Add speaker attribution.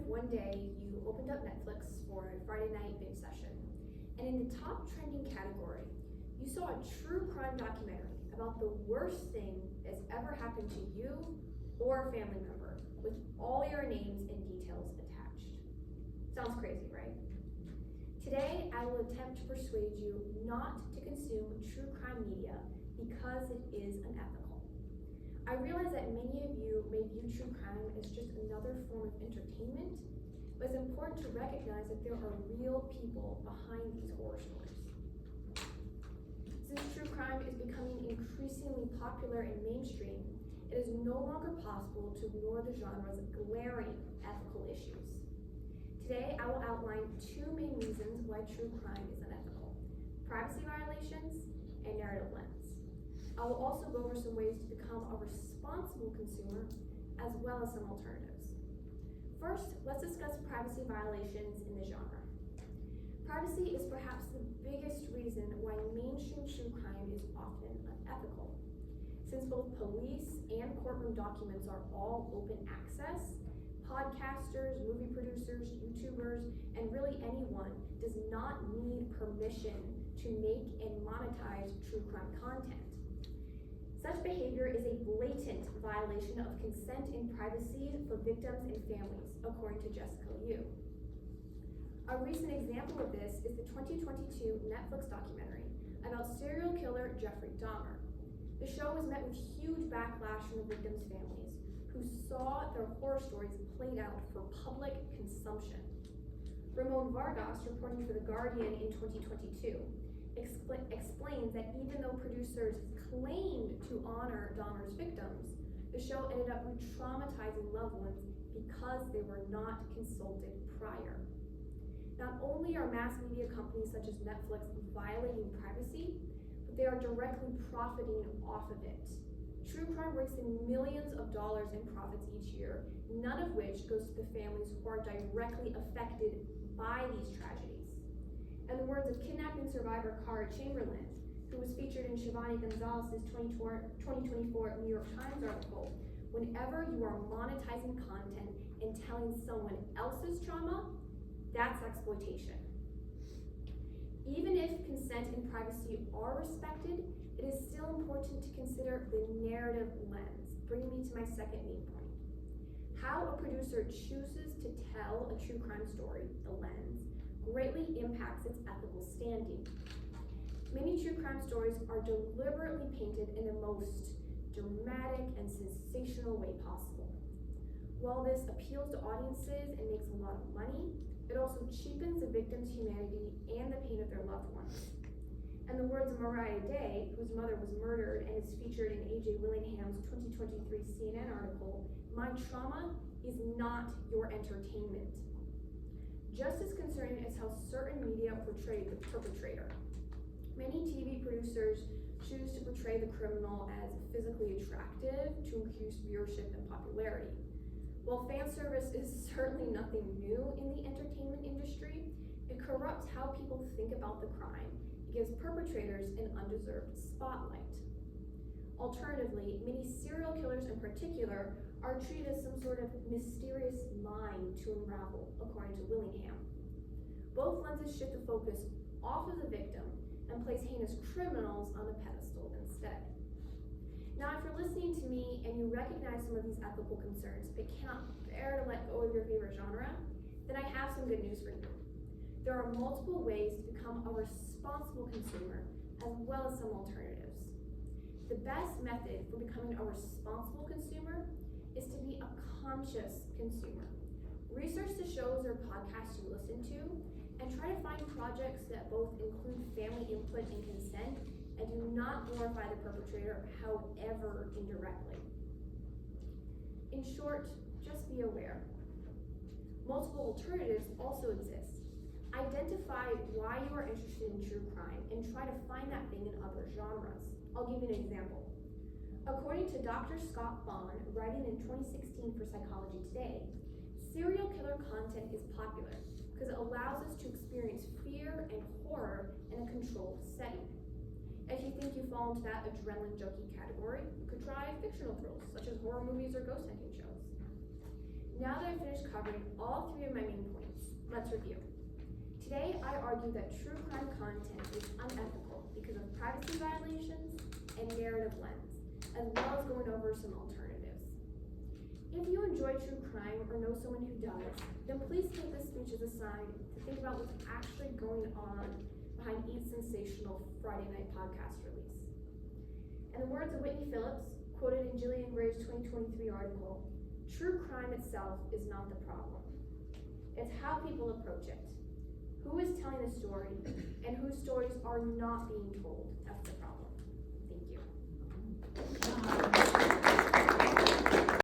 Speaker 1: if one day you opened up Netflix for a Friday night binge session, and in the top trending category, you saw a true crime documentary about the worst thing that's ever happened to you or a family member, with all your names and details attached. Sounds crazy, right? Today, I will attempt to persuade you not to consume true crime media because it is unethical. I realize that many of you may view true crime as just another form of entertainment, but it's important to recognize that there are real people behind these horror stories. Since true crime is becoming increasingly popular and mainstream, it is no longer possible to ignore the genre's glaring ethical issues. Today, I will outline two main reasons why true crime is unethical: privacy violations and narrative lens. I will also go over some ways to become a responsible consumer, as well as some alternatives. First, let's discuss privacy violations in the genre. Privacy is perhaps the biggest reason why mainstream true crime is often unethical. Since both police and courtroom documents are all open access, podcasters, movie producers, YouTubers, and really anyone does not need permission to make and monetize true crime content. Such behavior is a blatant violation of consent and privacy for victims and families, according to Jessica Liu. A recent example of this is the 2022 Netflix documentary about serial killer Jeffrey Dahmer. The show was met with huge backlash from the victims' families, who saw their horror stories played out for public consumption. Ramon Vargas, reporting for The Guardian in 2022, explains that even though producers claimed to honor Dahmer's victims, the show ended up re-traumatizing loved ones because they were not consulted prior. Not only are mass media companies such as Netflix violating privacy, but they are directly profiting off of it. True crime rakes in millions of dollars in profits each year, none of which goes to the families who are directly affected by these tragedies. In the words of kidnapping survivor Cara Chamberlain, who was featured in Shivani Gonzalez's 2024 New York Times article, whenever you are monetizing content and telling someone else's trauma, that's exploitation. Even if consent and privacy are respected, it is still important to consider the narrative lens, bringing me to my second main point. How a producer chooses to tell a true crime story, the lens, greatly impacts its ethical standing. Many true crime stories are deliberately painted in the most dramatic and sensational way possible. While this appeals to audiences and makes a lot of money, it also cheapens the victim's humanity and the pain of their loved ones. In the words of Mariah Day, whose mother was murdered and is featured in A.J. Willingham's 2023 CNN article, "My trauma is not your entertainment." Just as concerning is how certain media portray the perpetrator. Many TV producers choose to portray the criminal as physically attractive to increase viewership and popularity. While fan service is certainly nothing new in the entertainment industry, it corrupts how people think about the crime. It gives perpetrators an undeserved spotlight. Alternatively, many serial killers in particular are treated as some sort of mysterious mind to unravel, according to Willingham. Both lenses shift the focus off of the victim and place heinous criminals on a pedestal instead. Now, if you're listening to me and you recognize some of these ethical concerns but cannot bear to let go of your favorite genre, then I have some good news for you. There are multiple ways to become a responsible consumer, as well as some alternatives. The best method for becoming a responsible consumer is to be a conscious consumer. Research the shows or podcasts you listen to, and try to find projects that both include family input and consent and do not glorify the perpetrator, however indirectly. In short, just be aware. Multiple alternatives also exist. Identify why you are interested in true crime and try to find that thing in other genres. I'll give you an example. According to Dr. Scott Bond, writing in 2016 for Psychology Today, serial killer content is popular because it allows us to experience fear and horror in a controlled setting. If you think you fall into that adrenaline junkie category, you could try fictional thrills, such as horror movies or ghost hunting shows. Now that I've finished covering all three of my main points, let's review. Today, I argue that true crime content is unethical because of privacy violations and narrative lens, as well as going over some alternatives. If you enjoy true crime or know someone who does, then please take this speech as a sign to think about what's actually going on behind each sensational Friday night podcast release. In the words of Whitney Phillips, quoted in Gillian Gray's 2023 article, true crime itself is not the problem. It's how people approach it. Who is telling the story, and whose stories are not being told? That's the problem. Thank you.